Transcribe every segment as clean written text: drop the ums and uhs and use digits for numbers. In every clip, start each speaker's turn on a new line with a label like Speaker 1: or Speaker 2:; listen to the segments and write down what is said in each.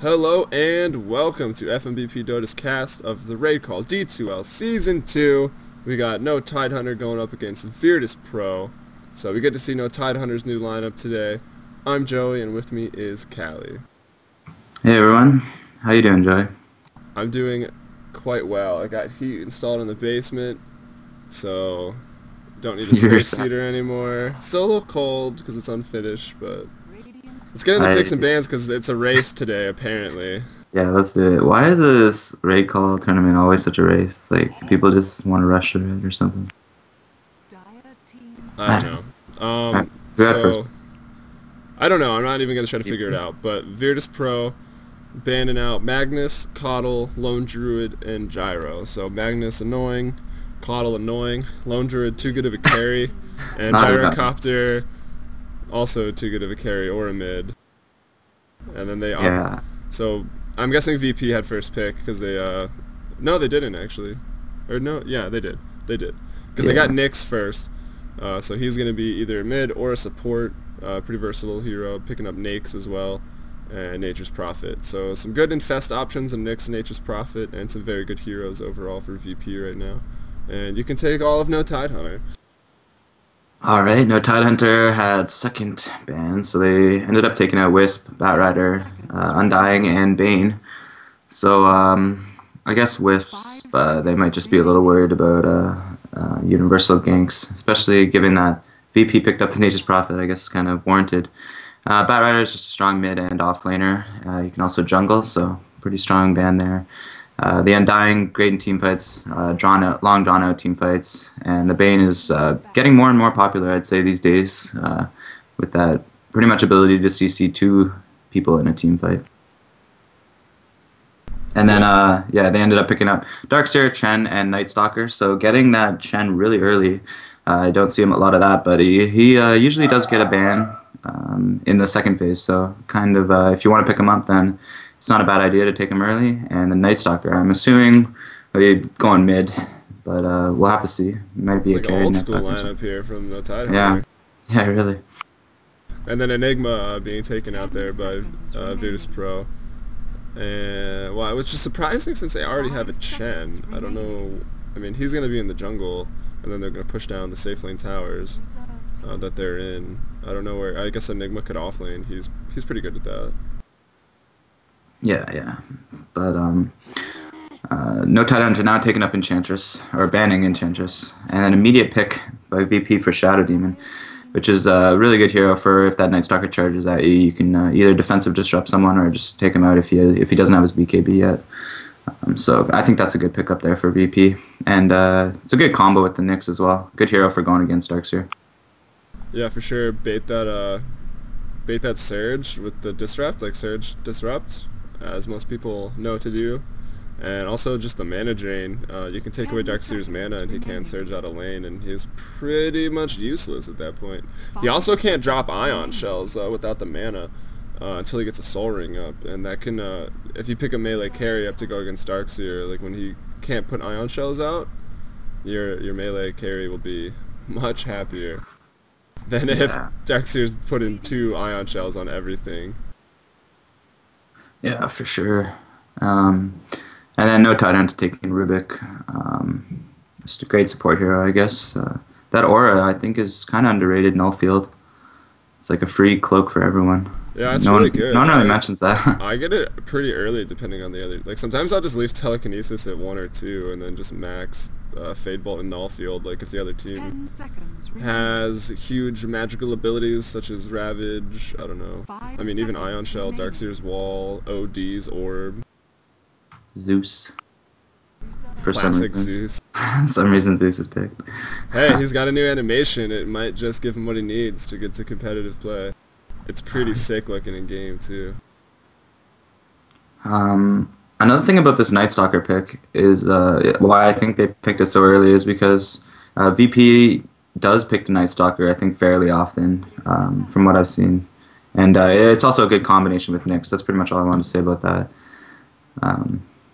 Speaker 1: Hello and welcome to fmbpdota's cast of the RaidCall D2L Season 2. We got No Tidehunter going up against Virtus.Pro. So we get to see No Tidehunter's new lineup today. I'm Joey and with me is CalE.
Speaker 2: Hey everyone, how you doing, Joey?
Speaker 1: I'm doing quite well. I got heat installed in the basement, so don't need a space heater anymore. Still a little cold because it's unfinished, but let's get into picks and bans because it's a race today, apparently.
Speaker 2: Yeah, let's do it. Why is this RaidCall tournament always such a race? It's like people just want to rush through it or something.
Speaker 1: I don't know. So I don't know. I'm not even gonna try to figure it out. But Virtus.Pro banning out Magnus, CalE, Lone Druid, and Gyro. So Magnus annoying, CalE annoying, Lone Druid too good of a carry, and Gyrocopter also too good of a carry or a mid. And then they so I'm guessing VP had first pick because they no, they didn't actually, or no, yeah, they did because they got Nyx first. So he's going to be either a mid or a support, pretty versatile hero, picking up Nyx as well, and Nature's Prophet. So some good infest options in Nyx and Nature's Prophet, and some very good heroes overall for VP right now. And you can take all of No Tidehunter.
Speaker 2: Alright, No Tidehunter had second ban, so they ended up taking out Wisp, Batrider, Undying, and Bane. So I guess Wisp, they might just be a little worried about universal ganks, especially given that VP picked up the Nature's Prophet. I guess it's kind of warranted. Batrider is just a strong mid and off-laner. You can also jungle, so pretty strong ban there. The Undying, great in teamfights, long drawn-out teamfights, and the Bane is getting more and more popular, I'd say, these days, with that pretty much ability to CC two people in a teamfight. And then, yeah, they ended up picking up Darkseer, Chen, and Night Stalker. So getting that Chen really early, I don't see him a lot of that, but he usually does get a ban in the second phase. So kind of, if you want to pick him up, then it's not a bad idea to take him early. And the Night Stalker, I'm assuming he'll be going mid, but we'll have to see. It might be
Speaker 1: it's
Speaker 2: a
Speaker 1: like
Speaker 2: carry.
Speaker 1: Old school lineup here from No
Speaker 2: Yeah,
Speaker 1: Tidehunter.
Speaker 2: yeah, really.
Speaker 1: And then Enigma being taken out there by Virtus.Pro. And well, it was just surprising since they already have a Chen. I don't know. I mean, he's gonna be in the jungle, and then they're gonna push down the safe lane towers that they're in. I don't know where. I guess Enigma could offlane. He's pretty good at that.
Speaker 2: Yeah. But No Tidehunter now taking up Enchantress, or banning Enchantress, and an immediate pick by VP for Shadow Demon, which is a really good hero for if that Night Stalker charges at you. You can either defensive disrupt someone or just take him out if he doesn't have his BKB yet. So I think that's a good pickup there for VP, and it's a good combo with the Nyx as well. Good hero for going against Darkseer.
Speaker 1: Yeah, for sure. Bait that Surge with the disrupt, like Surge disrupt, as most people know to do. And also just the mana drain. You can take away Darkseer's mana and he can surge out a lane, and he's pretty much useless at that point. He also can't drop Ion Shells without the mana until he gets a Soul Ring up, and that can, if you pick a melee carry up to go against Darkseer, like when he can't put Ion Shells out, your melee carry will be much happier than if Darkseer's put in 2 Ion Shells on everything.
Speaker 2: Yeah, for sure. And then No Tidehunter taking Rubik. Just a great support hero, I guess. That aura, I think, is kind of underrated in Nullfield. It's like a free cloak for everyone.
Speaker 1: Yeah, it's really good.
Speaker 2: No one really mentions that.
Speaker 1: I get it pretty early, depending on the other. Like sometimes I'll just leave telekinesis at 1 or 2, and then just max Fade Bolt and Nullfield. Like if the other team has huge magical abilities such as Ravage, I don't know. I mean, even Ion Shell, Darkseer's Wall, OD's Orb.
Speaker 2: Zeus. For
Speaker 1: Classic
Speaker 2: some reason.
Speaker 1: Zeus.
Speaker 2: For some reason Zeus is picked.
Speaker 1: Hey, he's got a new animation. It might just give him what he needs to get to competitive play. It's pretty sick looking in game too.
Speaker 2: Another thing about this Night Stalker pick is why I think they picked it so early is because VP does pick the Night Stalker, I think, fairly often, from what I've seen. And it's also a good combination with Nyx. That's pretty much all I wanted to say about that.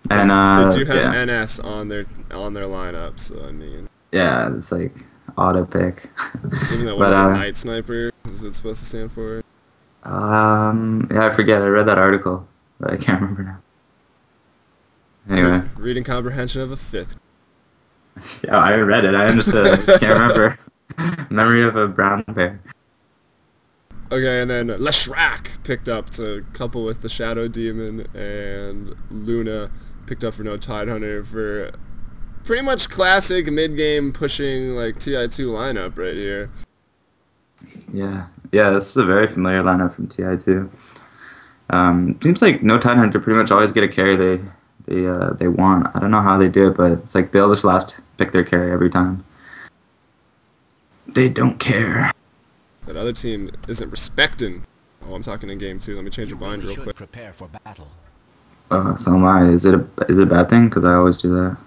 Speaker 2: And
Speaker 1: they do have NS on their lineup, so I mean.
Speaker 2: Yeah, it's like auto pick.
Speaker 1: Even though what is it, Night Sniper is what it's supposed to stand for.
Speaker 2: Yeah, I forget. I read that article, but I can't remember now. Anyway.
Speaker 1: Reading comprehension of a 5th.
Speaker 2: Yeah, I read it. I understood. I just can't remember. Memory of a brown bear.
Speaker 1: Okay, and then Leshrac picked up to couple with the Shadow Demon, and Luna picked up for No Tidehunter for pretty much classic mid-game pushing like TI2 lineup right here.
Speaker 2: Yeah, this is a very familiar lineup from TI2. Seems like No Tidehunter pretty much always get a carry they want. I don't know how they do it, but it's like they'll just last pick their carry every time. They don't care.
Speaker 1: That other team isn't respecting. Oh, I'm talking in game 2. Let me change your bind real quick.
Speaker 3: Prepare for battle.
Speaker 2: So am I. Is it a bad thing? Because I always do that.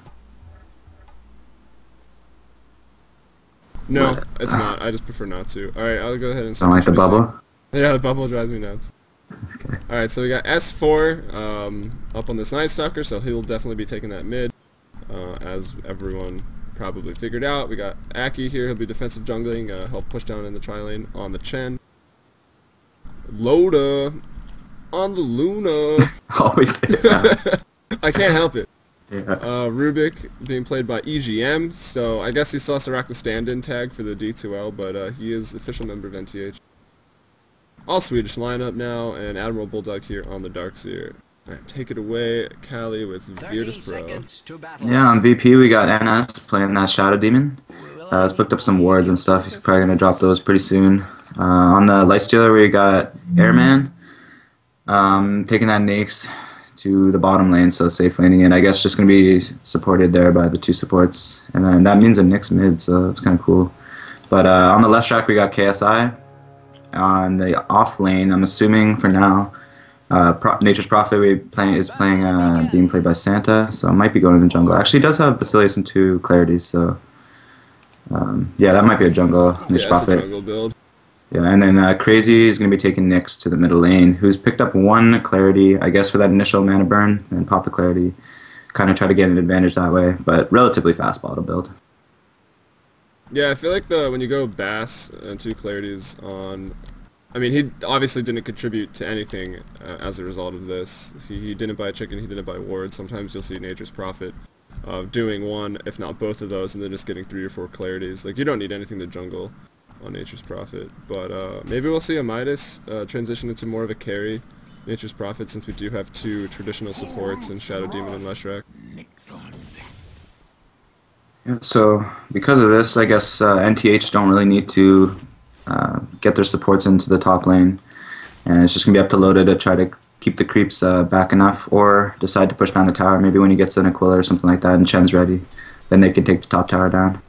Speaker 1: No, it's not. I just prefer not to. Alright, I'll go ahead and
Speaker 2: Don't like the bubble?
Speaker 1: Yeah, the bubble drives me nuts.
Speaker 2: Okay.
Speaker 1: Alright, so we got S4 up on this Night Stalker, so he'll definitely be taking that mid, as everyone probably figured out. We got Aki here, he'll be defensive jungling, help push down in the tri lane on the Chen. Loda on the Luna.
Speaker 2: Always say that.
Speaker 1: I can't help it.
Speaker 2: Yeah.
Speaker 1: Rubik being played by EGM, so I guess he still has to rock the stand-in tag for the D2L, but he is official member of NTH. All Swedish lineup now, and Admiral Bulldog here on the Darkseer. Alright, take it away, CalE with Virtus.Pro.
Speaker 2: Yeah, on VP we got NS playing that Shadow Demon. He's picked up some wards and stuff. He's probably going to drop those pretty soon. On the Lifestealer we got Airman taking that Nyx to the bottom lane, so safe laning in. I guess just going to be supported there by the 2 supports. And then that means a Nyx mid, so that's kind of cool. But on the left track we got KSI. On the off lane, I'm assuming for now, Nature's Prophet is being played by Santa, so it might be going to the jungle. Actually, he does have Basilius and 2 Clarities, so yeah, that might be a jungle. Nature's Prophet.
Speaker 1: A jungle build.
Speaker 2: Yeah, and then Crazy is going to be taking Nyx to the middle lane, who's picked up 1 Clarity, I guess, for that initial mana burn, and pop the Clarity. Kind of try to get an advantage that way, but relatively fast bottle build.
Speaker 1: Yeah, I feel like when you go Bass and 2 Clarities on... I mean, he obviously didn't contribute to anything as a result of this. He didn't buy a chicken, he didn't buy wards. Sometimes you'll see Nature's Prophet doing 1, if not both of those, and then just getting 3 or 4 Clarities. Like, you don't need anything to jungle on Nature's Prophet. But maybe we'll see a Midas transition into more of a carry Nature's Prophet, since we do have 2 traditional supports in Shadow Demon and Leshrac.
Speaker 2: Yeah, so because of this, I guess NTH don't really need to get their supports into the top lane, and it's just going to be up to Loda to try to keep the creeps back enough, or decide to push down the tower. Maybe when he gets an Aquila or something like that and Chen's ready, then they can take the top tower down.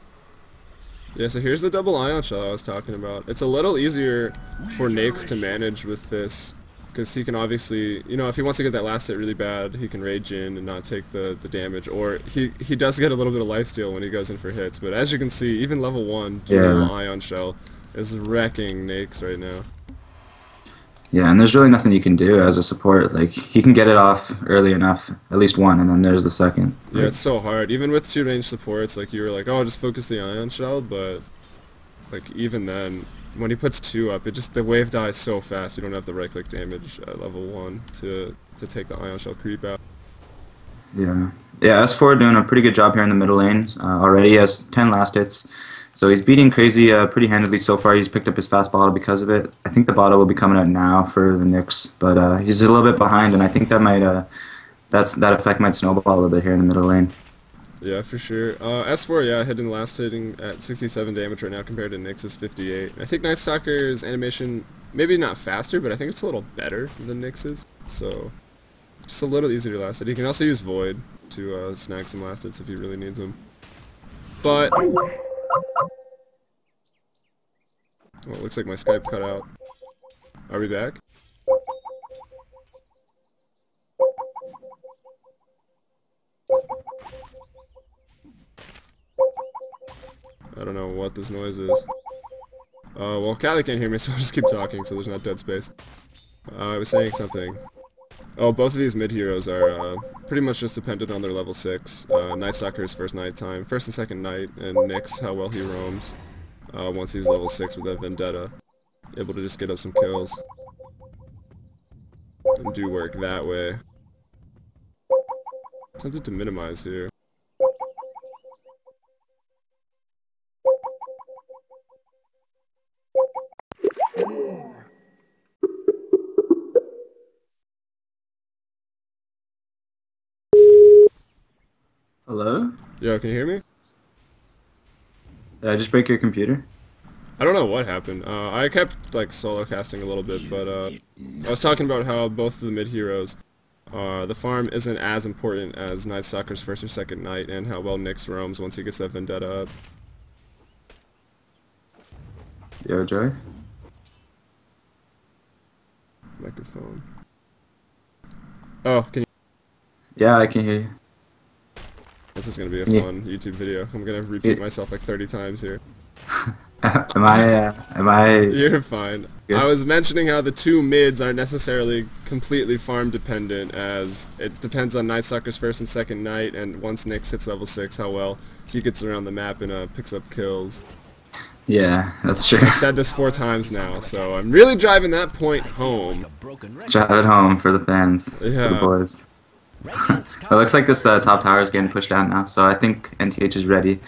Speaker 1: Yeah, so here's the double Ion Shell I was talking about. It's a little easier for Nyx to manage with this, because he can obviously, you know, if he wants to get that last hit really bad, he can rage in and not take the damage, or he does get a little bit of lifesteal when he goes in for hits, but as you can see, even level 1, double Ion Shell is wrecking Nyx right now.
Speaker 2: Yeah, and there's really nothing you can do as a support. Like, he can get it off early enough, at least 1, and then there's the second.
Speaker 1: Yeah, it's so hard. Even with 2 range supports, like, you were like, oh, just focus the Ion Shell, but, like, even then, when he puts 2 up, the wave dies so fast, you don't have the right-click damage at level 1 to take the Ion Shell creep out.
Speaker 2: Yeah, S4 doing a pretty good job here in the middle lane already. He has 10 last hits, so he's beating Crazy pretty handily so far. He's picked up his fast bottle because of it. I think the bottle will be coming out now for the Nyx, but he's a little bit behind, and I think that might that effect might snowball a little bit here in the middle lane.
Speaker 1: Yeah, for sure. S4, yeah, hitting at 67 damage right now compared to Nyx's 58. I think Night Stalker's animation, maybe not faster, but I think it's a little better than Nyx's. So, just a little easier to last hit. He can also use Void to snag some last hits if he really needs them. But, well, it looks like my Skype cut out. Are we back? I don't know what this noise is. Well, CalE can't hear me, so I'll just keep talking so there's not dead space. I was saying something. Oh, both of these mid-heroes are pretty much just dependent on their level 6. Night Stalker's first nighttime, first and second night, and Nyx, how well he roams once he's level 6 with that Vendetta. Able to just get up some kills. and do work that way. Tempted to minimize here.
Speaker 2: Hello?
Speaker 1: Yo, can you hear me?
Speaker 2: Did I just break your computer?
Speaker 1: I don't know what happened. I kept like solo casting a little bit, but I was talking about how both of the mid heroes, the farm isn't as important as Night Stalker's first or second night, and how well Nyx roams once he gets that Vendetta up.
Speaker 2: Yo, Joey?
Speaker 1: Microphone. Oh, can you?
Speaker 2: Yeah, I can hear you.
Speaker 1: This is gonna be a fun YouTube video. I'm gonna repeat myself like 30 times here.
Speaker 2: Am I?
Speaker 1: You're fine. Good. I was mentioning how the two mids aren't necessarily completely farm dependent, as it depends on Night Stalker's first and second night, and once Nyx hits level 6, how well he gets around the map and picks up kills.
Speaker 2: Yeah, that's true.
Speaker 1: I've said this 4 times now, so I'm really driving that point home.
Speaker 2: Drive it home for the fans,
Speaker 1: yeah.
Speaker 2: for the boys. It looks like this top tower is getting pushed down now, so I think NTH is ready.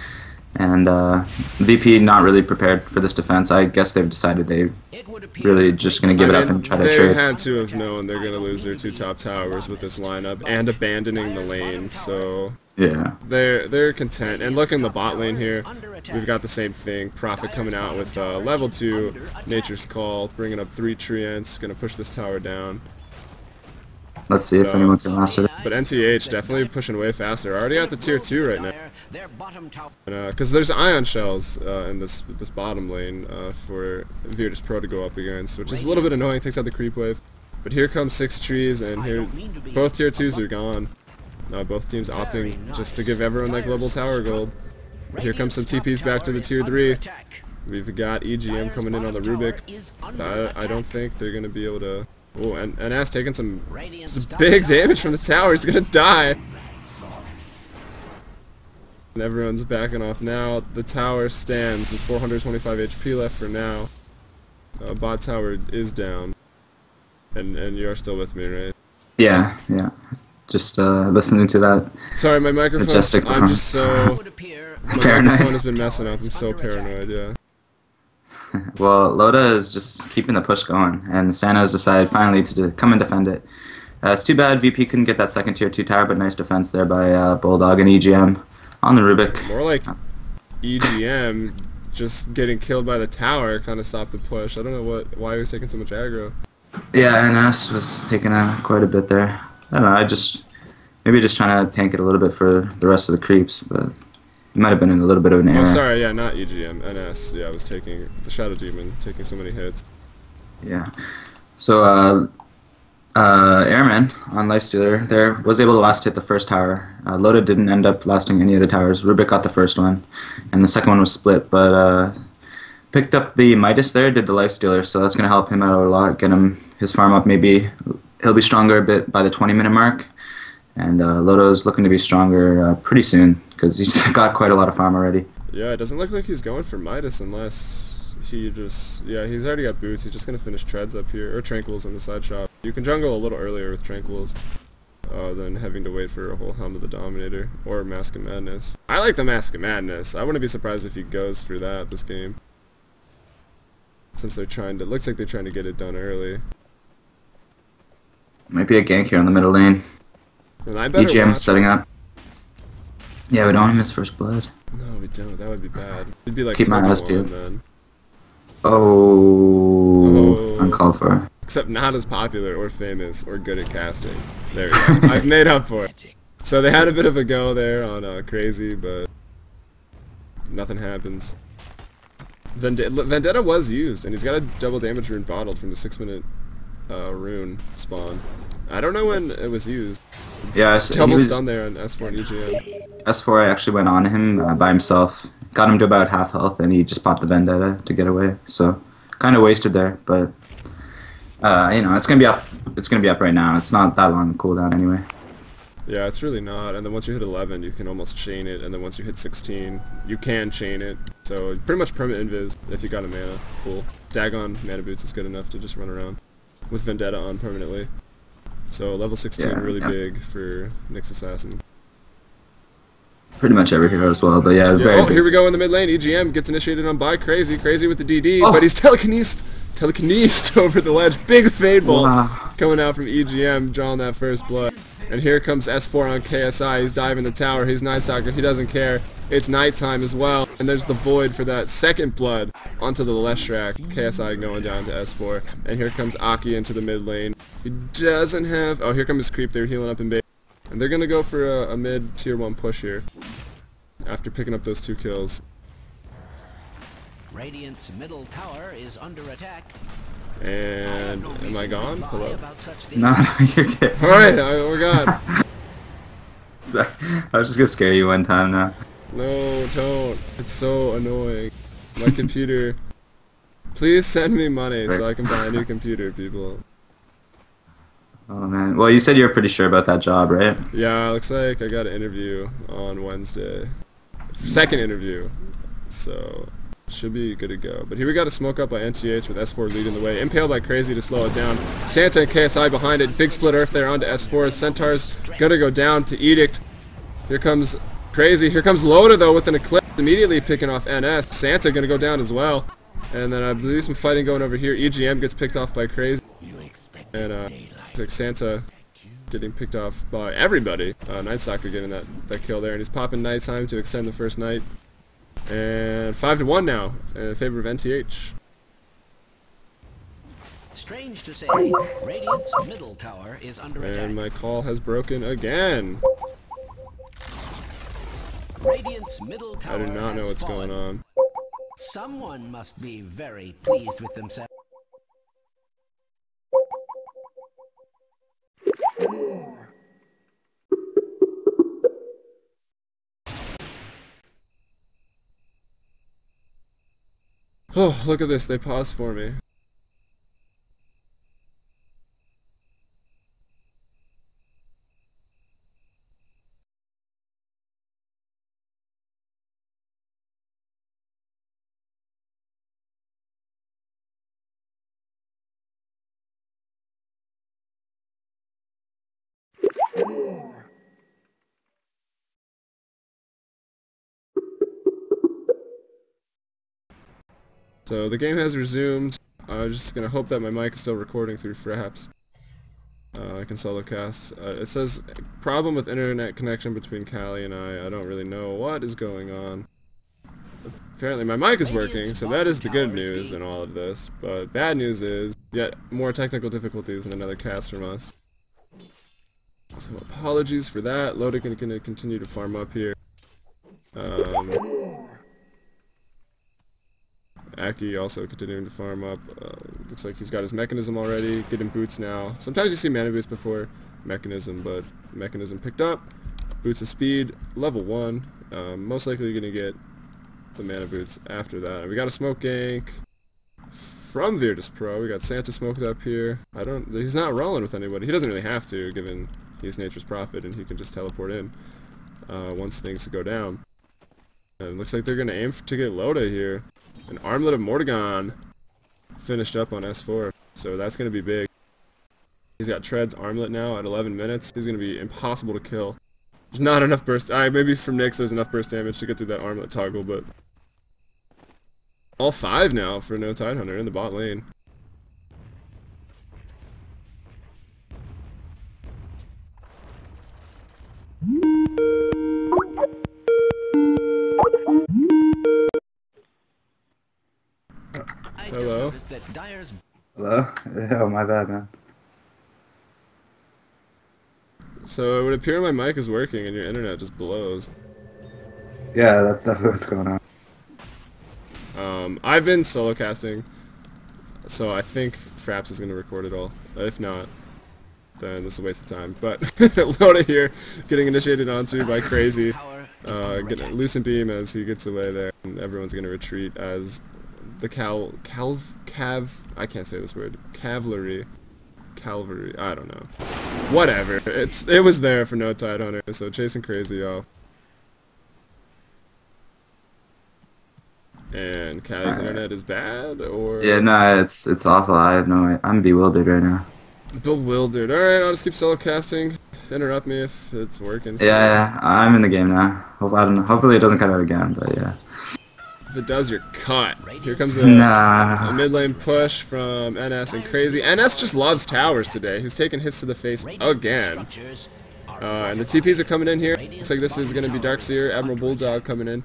Speaker 2: And VP not really prepared for this defense. I guess they've decided they really just going to give it up and try to trade.
Speaker 1: They had to have known they're going to lose their 2 top towers with this lineup and abandoning the lane, so
Speaker 2: yeah,
Speaker 1: they're content. And look in the bot lane here, we've got the same thing. Prophet coming out with level 2 Nature's Call, bringing up 3 Treants, going to push this tower down.
Speaker 2: Let's see if anyone can master it.
Speaker 1: But NTH definitely pushing way faster. Already at the tier 2 right now. Because there's ion shells in this bottom lane for Virtus.Pro to go up against, which is a little bit annoying. Takes out the creep wave. But here comes 6 trees, and here both tier 2s are gone. Both teams opting just to give everyone that global tower gold. But here comes some TPs back to the tier 3. We've got EGM coming in on the Rubik. I don't think they're going to be able to... Oh, and NS taking some big damage from the tower. He's gonna die. And everyone's backing off now. The tower stands with 425 HP left for now. Bot tower is down. And you are still with me, right?
Speaker 2: Yeah. Just listening to that.
Speaker 1: Sorry, my microphone. I'm just so... My microphone has been messing up. I'm so paranoid, yeah.
Speaker 2: Well, Loda is just keeping the push going, and Santa has decided finally to come and defend it. It's too bad VP couldn't get that second tier 2 tower, but nice defense there by Bulldog and EGM on the Rubik.
Speaker 1: More like EGM just getting killed by the tower kind of stopped the push. I don't know why he was taking so much aggro.
Speaker 2: Yeah, NS was taking quite a bit there. I don't know, maybe just trying to tank it a little bit for the rest of the creeps, but... It might have been in a little bit of an error.
Speaker 1: Oh, sorry, yeah, not EGM, NS. Yeah, I was taking the Shadow Demon, taking so many hits.
Speaker 2: Yeah. So, Airman on Lifestealer there was able to last hit the first tower. Loda didn't end up lasting any of the towers. Rubik got the first one, and the second one was split, but picked up the Midas there, did the Lifestealer, so that's going to help him out a lot, get him his farm up. Maybe he'll be stronger a bit by the 20-minute mark. And Lodo's looking to be stronger pretty soon, because he's got quite a lot of farm already.
Speaker 1: Yeah, it doesn't look like he's going for Midas unless he just... Yeah, he's already got boots. He's just going to finish treads up here, or tranquils on the side shop. You can jungle a little earlier with tranquils than having to wait for a whole Helm of the Dominator, or Mask of Madness. I like the Mask of Madness. I wouldn't be surprised if he goes for that this game. Since they're trying to... Looks like they're trying to get it done early.
Speaker 2: Might be a gank here on the middle lane.
Speaker 1: And I better
Speaker 2: EGM setting up. Yeah, we don't want to miss first blood.
Speaker 1: No, we don't. That would be bad. It'd be like
Speaker 2: keep my eyes peeled.
Speaker 1: Then.
Speaker 2: Oh, uncalled for.
Speaker 1: Except not as popular or famous or good at casting. There we go. I've made up for it. So they had a bit of a go there on Crazy, but nothing happens. Vendetta was used, and he's got a double damage rune bottled from the 6-minute rune spawn. I don't know when it was used.
Speaker 2: Yeah,
Speaker 1: double stun there on S4 and EGM.
Speaker 2: S4 actually went on him by himself, got him to about half health, and he just popped the Vendetta to get away. So, kind of wasted there, but you know, it's gonna be up. It's gonna be up right now. It's not that long cooldown anyway.
Speaker 1: Yeah, it's really not. And then once you hit 11, you can almost chain it, and then once you hit 16, you can chain it. So pretty much permanent invis if you got a mana. Cool. Dagon mana boots is good enough to just run around with Vendetta on permanently. So level 16 really big for Nyx Assassin.
Speaker 2: Pretty much every hero as well, but yeah, very big.
Speaker 1: Here we go in the mid lane. EGM gets initiated on by Crazy. Crazy with the DD, but he's telekinesed over the ledge. Big fade bolt coming out from EGM, drawing that first blood. And here comes S4 on KSI. He's diving the tower. He's Night Stalker. He doesn't care. It's nighttime as well. And there's the void for that second blood onto the Leshrac. KSI going down to S4. And here comes Aki into the mid lane. He doesn't have... Oh, here comes his creep. They're healing up in base. And they're going to go for a mid tier 1 push here after picking up those 2 kills.
Speaker 3: Radiant's middle tower is under attack.
Speaker 1: And am I gone? Hello?
Speaker 2: No, you're good.
Speaker 1: Alright, we're gone.
Speaker 2: Sorry, I was just gonna scare you one time now.
Speaker 1: No, don't. It's so annoying. My computer. Please send me money so I can buy a new computer, people.
Speaker 2: Oh man. Well, you said you were pretty sure about that job, right?
Speaker 1: Yeah, looks like I got an interview on Wednesday. Second interview. So, should be good to go. But here we got a smoke up by NTH with S4 leading the way. Impaled by Crazy to slow it down. Santa and KSI behind it. Big split earth there onto S4. Centaur's gonna go down to Edict. Here comes Crazy. Here comes Loda though with an Eclipse. Immediately picking off NS. Santa gonna go down as well. And then I believe some fighting going over here. EGM gets picked off by Crazy. And looks like Santa getting picked off by everybody. Night Stalker getting that kill there. And he's popping nighttime to extend the first night. And 5-1 now in favor of NTH.
Speaker 3: Strange to say, Radiant's middle tower is under attack.
Speaker 1: And my call has broken again.
Speaker 3: Radiant's middle tower
Speaker 1: I do not know what's
Speaker 3: fallen.
Speaker 1: going on.
Speaker 3: Someone must be very pleased with themselves.
Speaker 1: Oh, look at this. They paused for me. So the game has resumed. I'm just gonna hope that my mic is still recording through Fraps. I can solo cast. It says problem with internet connection between CalE and I. I don't really know what is going on. Apparently my mic is working, so that is the good news in all of this. But bad news is yet more technical difficulties in another cast from us. So apologies for that. Loda gonna continue to farm up here. Aki also continuing to farm up. Looks like he's got his mechanism already. Getting boots now. Sometimes you see mana boots before mechanism, but mechanism picked up. Boots of speed, level 1. Most likely you're gonna get the mana boots after that. We got a smoke gank from Virtus.Pro. We got Santa smoked up here. He's not rolling with anybody. He doesn't really have to, given he's Nature's Prophet and he can just teleport in once things go down. And it looks like they're gonna aim to get Loda here. An Armlet of Mordegon finished up on S4, so that's going to be big. He's got Tread's Armlet now at 11 minutes. He's going to be impossible to kill. There's not enough burst. Maybe from Nyx there's enough burst damage to get through that Armlet toggle, but all 5 now for No Tidehunter in the bot lane. Hello?
Speaker 2: Hello? Oh, my bad, man.
Speaker 1: So it would appear my mic is working and your internet just blows.
Speaker 2: Yeah, that's definitely what's going on.
Speaker 1: I've been solo casting, so I think Fraps is going to record it all. If not, then this is a waste of time. But Loda here getting initiated onto by Crazy. Getting a Lucent Beam as he gets away there, and everyone's going to retreat as the I can't say this word. Cavalry, I don't know. Whatever. It was there for No Tidehunter, so chasing Crazy off. And CalE's internet is bad, or?
Speaker 2: Yeah, no, it's awful. I have no way. I'm bewildered right now.
Speaker 1: Bewildered. Alright, I'll just keep solo casting. Interrupt me if it's working.
Speaker 2: Yeah, I'm in the game now. I don't know. Hopefully it doesn't cut out again, but yeah.
Speaker 1: If it does, you're cut. Here comes a mid lane push from NS and Crazy. NS just loves towers today. He's taking hits to the face again. And the TPs are coming in here. Looks like this is going to be Darkseer, Admiral Bulldog coming in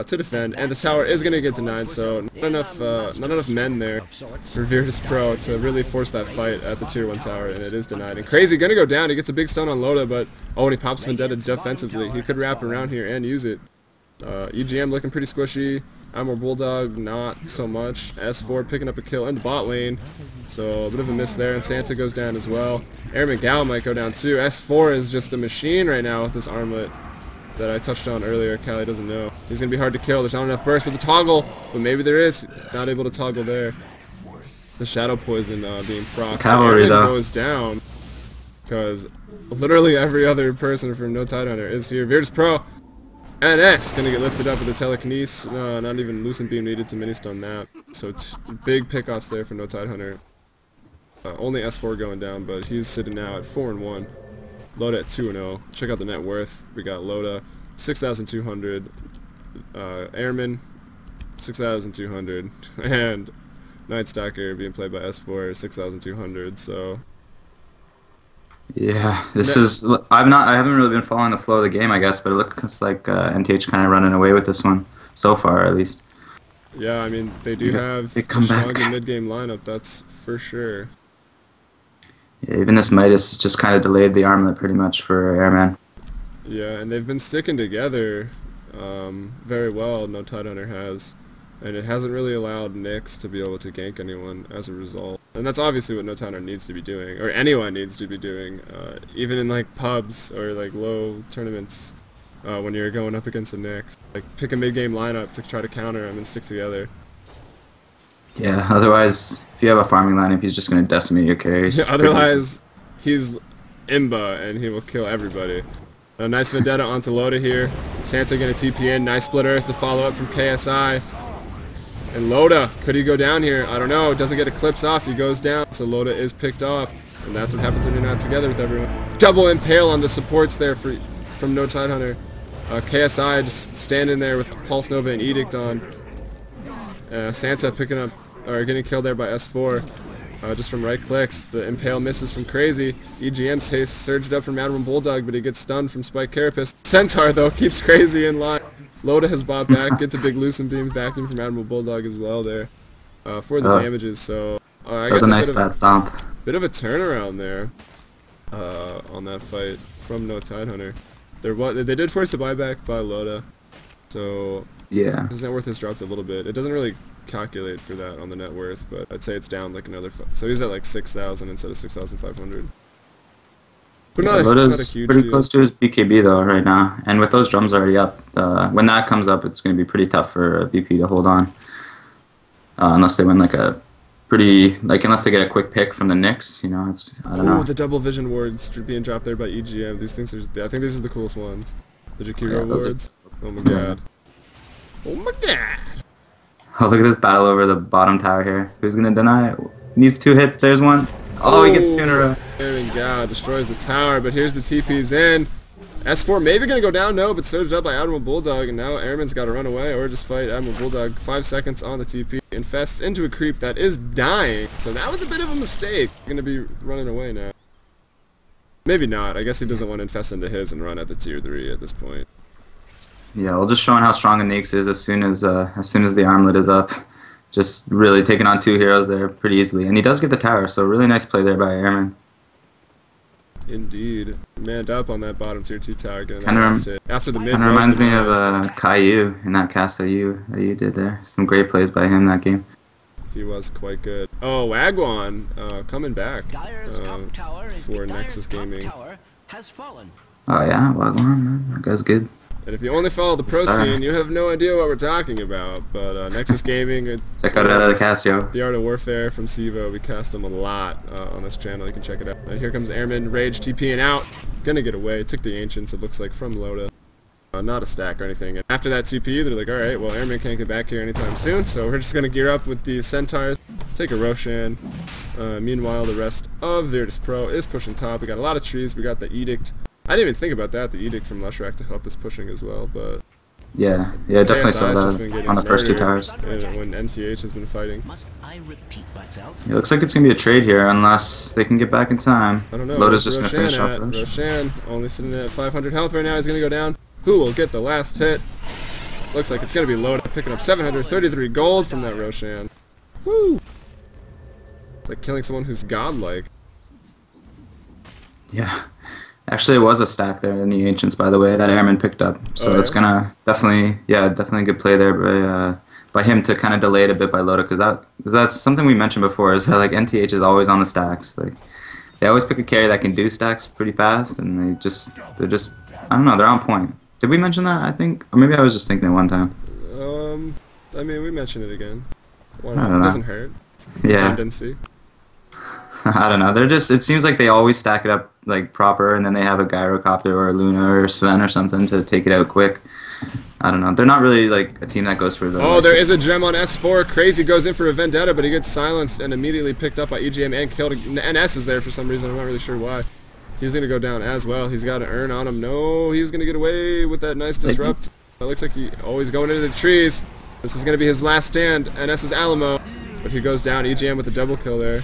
Speaker 1: to defend. And the tower is going to get denied, so not enough men there for Virtus.Pro to really force that fight at the tier 1 tower, and it is denied. And Crazy going to go down. He gets a big stun on Loda, but oh, and he pops Vendetta defensively. He could wrap around here and use it. EGM looking pretty squishy. Admiral Bulldog not so much. S4 picking up a kill in the bot lane, so a bit of a miss there, and Santa goes down as well. Airman Gal might go down too. S4 is just a machine right now with this armlet that I touched on earlier. CalE doesn't know. He's going to be hard to kill. There's not enough burst with the toggle, but maybe there is. Not able to toggle there. The Shadow Poison being proc.
Speaker 2: Cavalry though
Speaker 1: goes down because literally every other person from No Tidehunter is here. Virtus.Pro. NS gonna get lifted up with the telekinesis. Not even Lucent Beam needed to mini-stun that. So big pickoffs there for No Tidehunter. Only S4 going down, but he's sitting now at 4-1. Loda at 2-0. Check out the net worth. We got Loda 6,200. Airman 6,200, and Night Stalker being played by S4 6,200. So.
Speaker 2: Yeah, this is. I haven't really been following the flow of the game, I guess, but it looks like NTH kind of running away with this one so far, at least.
Speaker 1: Yeah, I mean they do have a stronger mid-game lineup, that's for sure.
Speaker 2: Yeah, even this Midas just kind of delayed the armlet pretty much for Airman.
Speaker 1: Yeah, and they've been sticking together very well. No Tidehunter has. And it hasn't really allowed Nyx to be able to gank anyone as a result. And that's obviously what No Tidehunter needs to be doing, or anyone needs to be doing, even in like pubs or like low tournaments when you're going up against the Nyx. Like pick a mid-game lineup to try to counter him and stick together.
Speaker 2: Yeah, otherwise, if you have a farming lineup, he's just going to decimate your carries.
Speaker 1: Yeah, otherwise, he's Imba and he will kill everybody. A nice Vendetta onto Loda here. Santa going to TP in. Nice Split Earth to follow up from KSI. And Loda, could he go down here? I don't know. Doesn't get Eclipse off. He goes down. So Loda is picked off. And that's what happens when you're not together with everyone. Double Impale on the supports there from No Tidehunter. KSI just standing there with Pulse Nova and Edict on. Santa picking up, or getting killed there by S4. Just from right clicks. The Impale misses from Crazy. EGM haste surged up from Admiral Bulldog, but he gets stunned from Spike Carapace. Centaur, though, keeps Crazy in line. Loda has bought back, gets a big Lucent Beam vacuum from Admiral Bulldog as well there for the damages. So I guess
Speaker 2: a nice fat stomp.
Speaker 1: Bit of a turnaround there on that fight from No Tidehunter. They did force a buyback by Loda, so
Speaker 2: yeah,
Speaker 1: his net worth has dropped a little bit. It doesn't really calculate for that on the net worth, but I'd say it's down like another. So he's at like 6,000 instead of 6,500. But
Speaker 2: yeah,
Speaker 1: not a huge
Speaker 2: pretty
Speaker 1: deal.
Speaker 2: close to his BKB though right now, and with those drums already up, when that comes up, it's going to be pretty tough for a VP to hold on, unless they win like a unless they get a quick pick from the Nyx, you know. I don't know.
Speaker 1: The double vision wards being dropped there by EGM. These things are. I think these are the coolest ones. The Jakiro wards. Oh my god. Oh my god.
Speaker 2: Oh, look at this battle over the bottom tower here. Who's going to deny it? Needs 2 hits. There's one. Oh, he gets 2 in a row.
Speaker 1: Aaron God destroys the tower, but here's the TP's in. S4 maybe going to go down, no, but surged up by Admiral Bulldog, and now Airman's got to run away or just fight Admiral Bulldog. 5 seconds on the TP. Infests into a creep that is dying, so that was a bit of a mistake. Going to be running away now. Maybe not. I guess he doesn't want to infest into his and run at the tier 3 at this point.
Speaker 2: Yeah, well, just showing how strong a Nyx is as soon as the armlet is up. Just really taking on 2 heroes there pretty easily. And he does get the tower, so really nice play there by Airman.
Speaker 1: Indeed. Manned up on that bottom tier 2 tower. Getting that last hit. After the mid.
Speaker 2: Kind of reminds me of Caillou in that cast that you did there. Some great plays by him that game.
Speaker 1: He was quite good. Oh, Wagwan coming back for Nexus Gaming.
Speaker 2: Oh yeah, Wagwan, man. That guy's good.
Speaker 1: And if you only follow the pro scene, you have no idea what we're talking about. But Nexus Gaming,
Speaker 2: check out another Casio.
Speaker 1: The Art of Warfare from Sivo. We cast him a lot on this channel. You can check it out. And here comes Airman Rage TPing out. Gonna get away. Took the Ancients, it looks like, from Loda. Not a stack or anything. And after that TP, they're like, alright, well, Airman can't get back here anytime soon, so we're just gonna gear up with these Centaurs. Take a Roshan. Meanwhile, the rest of Virtus.Pro is pushing top. We got a lot of trees. We got the Edict. I didn't even think about that, the Edict from Lushrak to help us pushing as well, but...
Speaker 2: Yeah, definitely saw that on the first 2 towers.
Speaker 1: When NTH has been fighting.
Speaker 2: It looks like it's going to be a trade here, unless they can get back in time.
Speaker 1: I don't know.
Speaker 2: Loda's just going to finish off Rosh.
Speaker 1: Roshan, only sitting at 500 health right now. He's going to go down. Who will get the last hit? Looks like it's going to be Loda, picking up 733 gold from that Roshan. Woo! It's like killing someone who's godlike.
Speaker 2: Yeah. Actually, it was a stack there in the Ancients, by the way, that Airman picked up. So it's gonna definitely a good play there by him to kind of delay it a bit by Loda, because that's something we mentioned before, is that like NTH is always on the stacks. Like they always pick a carry that can do stacks pretty fast, and they're just I don't know, they're on point. Did we mention that? I think, or maybe I was just thinking it one time.
Speaker 1: I mean, we mentioned it again.
Speaker 2: I don't know.
Speaker 1: Doesn't hurt.
Speaker 2: Yeah.
Speaker 1: Redundancy.
Speaker 2: I don't know. They're just. It seems like they always stack it up like proper, and then they have a Gyrocopter or a Luna or Sven or something to take it out quick. I don't know. They're not really like a team that goes for the.
Speaker 1: Oh, there is a gem on S4. Crazy goes in for a Vendetta, but he gets silenced and immediately picked up by EGM and killed. NS is there for some reason. I'm not really sure why. He's gonna go down as well. He's got an urn on him. No, he's gonna get away with that nice disrupt. It looks like he always going into the trees. This is gonna be his last stand. NS's Alamo, but he goes down. EGM with a double kill there.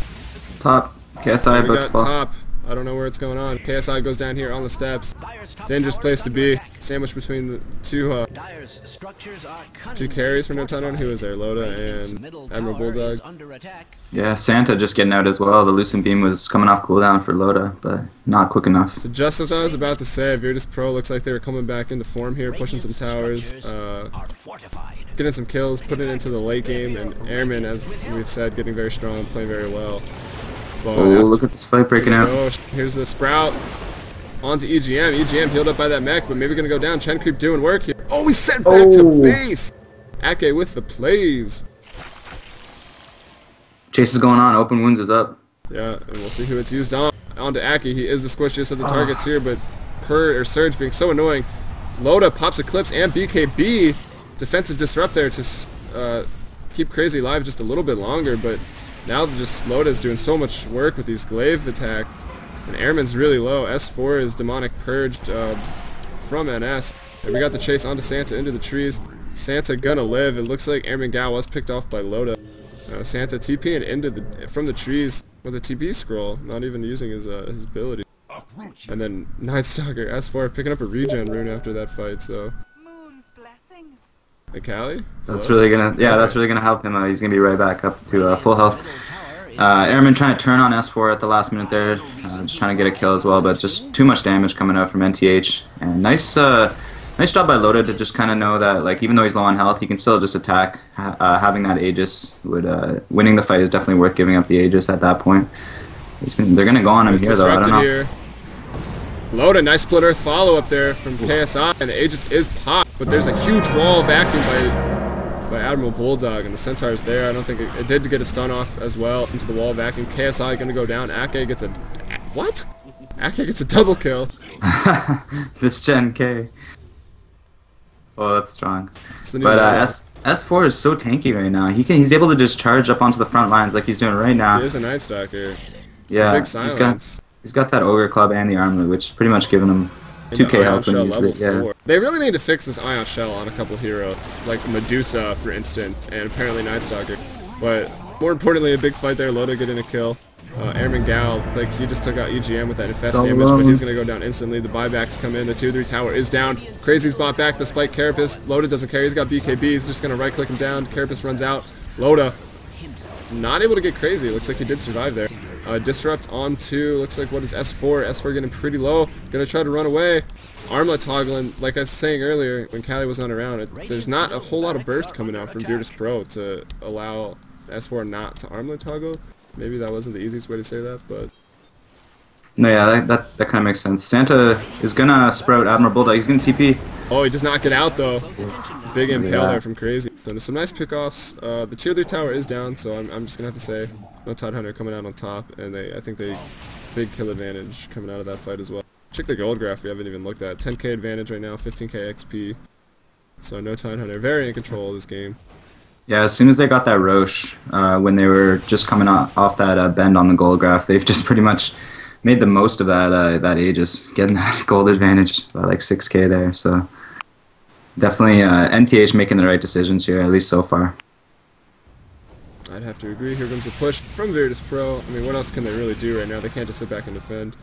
Speaker 2: Top. KSI,
Speaker 1: we got top. I don't know where it's going on. KSI goes down here on the steps. Dangerous place to be. Sandwiched between the two carries for No Tidehunter. Who was there? Loda and Admiral Bulldog.
Speaker 2: Yeah, Santa just getting out as well. The Lucent Beam was coming off cooldown for Loda, but not quick enough.
Speaker 1: So just as I was about to say, Virtus.Pro looks like they were coming back into form here, pushing some towers, getting some kills, putting it into the late game, and Airman, as we've said, getting very strong, playing very well. But
Speaker 2: oh, look at this fight breaking out.
Speaker 1: Oh, here's the Sprout. Onto EGM. EGM healed up by that mech, but maybe going to go down. Chen Creep doing work here. Oh, he's sent back to base. Ake with the plays.
Speaker 2: Chase is going on. Open wounds is up.
Speaker 1: Yeah, and we'll see who it's used on. Onto Ake. He is the squishiest of the targets here, but Surge being so annoying. Loda pops Eclipse and BKB. Defensive disrupt there to keep Crazy alive just a little bit longer, but now just Loda's doing so much work with these glaive attack. And Airman's really low. S4 is demonic purged from NS. And we got the chase onto Santa into the trees. Santa gonna live. It looks like Airman Gal was picked off by Loda. Santa TPing into from the trees with a TP scroll, not even using his ability. And then Nightstalker S4 picking up a regen rune after that fight. So the CalE?
Speaker 2: That's really gonna that's really gonna help him. He's gonna be right back up to full health. Airman trying to turn on S4 at the last minute there, just trying to get a kill as well, but just too much damage coming out from NTH. And nice job by Loda to just kind of know that, like, even though he's low on health, he can still just attack. Having that Aegis would winning the fight is definitely worth giving up the Aegis at that point. They're gonna go on him here though. I don't know. Here.
Speaker 1: Loda, nice split earth follow up there from KSI, and the Aegis is popped, but there's a huge wall vacuum by Admiral Bulldog, and the Centaur's there. I don't think it did get a stun off as well into the wall vacuum. KSI gonna go down. Ake gets a what? Ake gets a double kill.
Speaker 2: This Gen K. Oh, that's strong. But S4 is so tanky right now. He's able to just charge up onto the front lines like he's doing right now.
Speaker 1: He is a Nightstalker.
Speaker 2: Yeah,
Speaker 1: big silence.
Speaker 2: He's got that Ogre Club and the Armor, which pretty much giving him 2k health when he uses it. Yeah.
Speaker 1: They really need to fix this Ion Shell on a couple heroes, like Medusa, for instance, and apparently Nightstalker. But more importantly, a big fight there. Loda getting a kill. Airman Gal, like, he just took out EGM with that infest damage, but he's going to go down instantly. The buybacks come in. The 2-3 tower is down. Crazy's bought back the Spike Carapace. Loda doesn't care. He's got BKB. He's just going to right-click him down. Carapace runs out. Loda not able to get Crazy. Looks like he did survive there. Disrupt onto, looks like, what is S4? S4 getting pretty low. Going to try to run away. Armlet toggling, like I was saying earlier when CalE was not around, there's not a whole lot of burst coming out from Virtus.Pro to allow S4 not to armlet toggle. Maybe that wasn't the easiest way to say that, but...
Speaker 2: No, yeah, that kind of makes sense. Santa is going to sprout Admiral Bulldog. He's going to TP.
Speaker 1: Oh, he does not get out, though. Big impale there from Crazy. So some nice pickoffs. The tier 3 tower is down, so I'm just going to have to say No Tidehunter coming out on top, and I think they big kill advantage coming out of that fight as well. Check the gold graph we haven't even looked at. 10k advantage right now, 15k XP. So No Tidehunter very in control of this game.
Speaker 2: Yeah, as soon as they got that Roche, when they were just coming off that bend on the gold graph, they've just pretty much made the most of that Aegis, getting that gold advantage by like 6K there. So definitely NTH making the right decisions here, at least so far.
Speaker 1: I'd have to agree. Here comes a push from Virtus.Pro. I mean, what else can they really do right now? They can't just sit back and defend.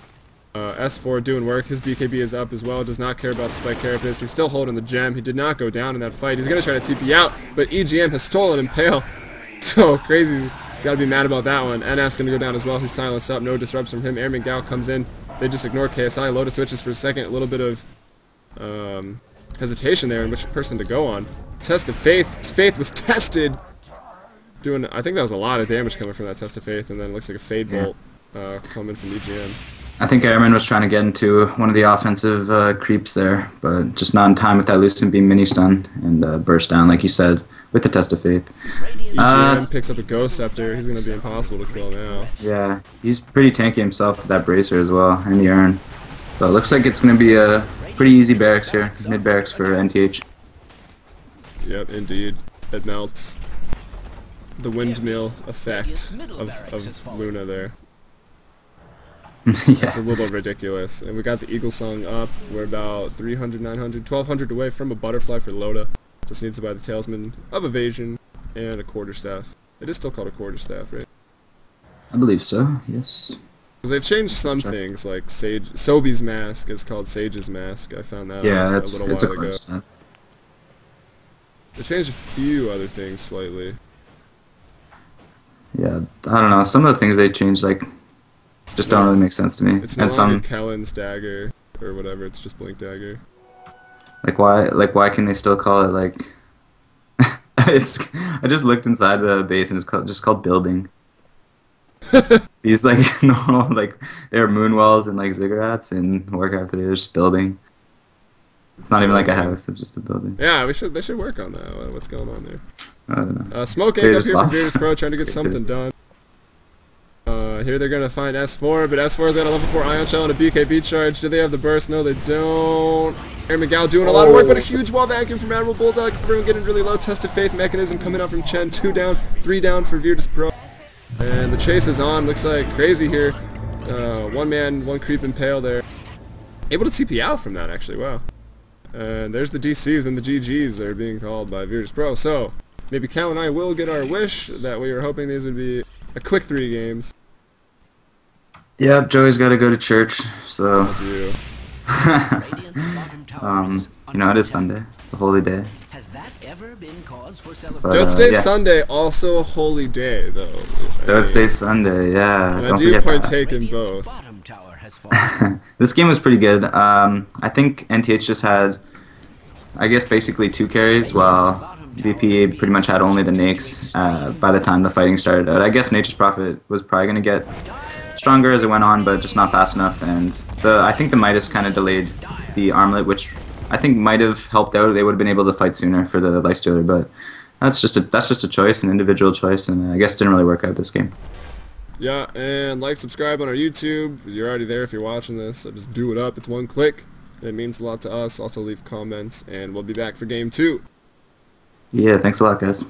Speaker 1: S4 doing work. His BKB is up as well. Does not care about the spike carapace. He's still holding the gem. He did not go down in that fight. He's going to try to TP out, but EGM has stolen Impale. So crazy. Got to be mad about that one. NS going to go down as well. He's silenced up. No disrupts from him. Airman Gal comes in. They just ignore KSI. Lotus switches for a second. A little bit of hesitation there in which person to go on. Test of Faith. His Faith was tested. I think that was a lot of damage coming from that Test of Faith, and then it looks like a Fade Bolt coming from EGM.
Speaker 2: I think Airman was trying to get into one of the offensive creeps there, but just not in time with that Lucent Beam mini stun and burst down, like you said, with the Test of Faith.
Speaker 1: EGM picks up a Ghost Scepter. He's going to be impossible to kill now.
Speaker 2: Yeah, he's pretty tanky himself with that Bracer as well, and the Urn. So it looks like it's going to be a pretty easy barracks here, mid barracks for NTH.
Speaker 1: Yep, indeed. It melts. The windmill effect of Luna there.
Speaker 2: Yeah.
Speaker 1: It's a little ridiculous. And we got the Eagle Song up. We're about 300, 900, 1200 away from a butterfly for Loda. Just needs to buy the Talisman of Evasion and a Quarterstaff. It is still called a Quarterstaff, right?
Speaker 2: I believe so, yes.
Speaker 1: Because they've changed some things, like Sobi's Mask is called Sage's Mask. I found that
Speaker 2: yeah,
Speaker 1: out a little while ago.
Speaker 2: Quarterstaff.
Speaker 1: They changed a few other things slightly.
Speaker 2: Yeah, I don't know. Some of the things they changed, like, just don't really make sense to me.
Speaker 1: It's no longer Kellen's Dagger or whatever. It's just Blink Dagger.
Speaker 2: Why can they still call it like? I just looked inside the base and it's just called building. These like normal they're moonwells and like ziggurats and Warcraft 3 are just building. It's not even like a house. It's just a building.
Speaker 1: Yeah, they should work on that. What's going on there?
Speaker 2: I don't know.
Speaker 1: Smoke Egg up here from Virtus.Pro trying to get something done. Here they're going to find S4, but S4's got a level 4 Ion Shell and a BKB charge. Do they have the burst? No, they don't. Airman Gal doing a lot of work, but a huge wall vacuum from Admiral Bulldog. Everyone getting really low. Test of Faith mechanism coming out from Chen. 2 down, 3 down for Virtus.Pro. And the chase is on. Looks like crazy here. One man, one creep Impale there. Able to TP out from that, actually. Wow. And there's the DCs and the GGs that are being called by Virtus.Pro. So maybe Cal and I will get our wish that we were hoping these would be a quick 3 games.
Speaker 2: Yep, Joey's got to go to church, so.
Speaker 1: Do.
Speaker 2: You know, it is Sunday, the holy day.
Speaker 3: Has that ever been cause for
Speaker 1: Death's Day
Speaker 2: yeah.
Speaker 1: Sunday, also a holy day, though.
Speaker 2: Death's Day Sunday, yeah.
Speaker 1: And I do partake in both.
Speaker 2: This game was pretty good. I think NTH just had, I guess, basically 2 carries, while VP pretty much had only the Nakes by the time the fighting started. I guess Nature's Prophet was probably going to get stronger as it went on, but just not fast enough. And I think the Midas kind of delayed the Armlet, which I think might have helped out. They would have been able to fight sooner for the Lifestealer, but that's just a choice, an individual choice, and I guess it didn't really work out this game.
Speaker 1: Yeah, and like, subscribe on our YouTube. You're already there if you're watching this, so just do it up. It's 1 click, and it means a lot to us. Also leave comments, and we'll be back for game 2.
Speaker 2: Yeah, thanks a lot, guys.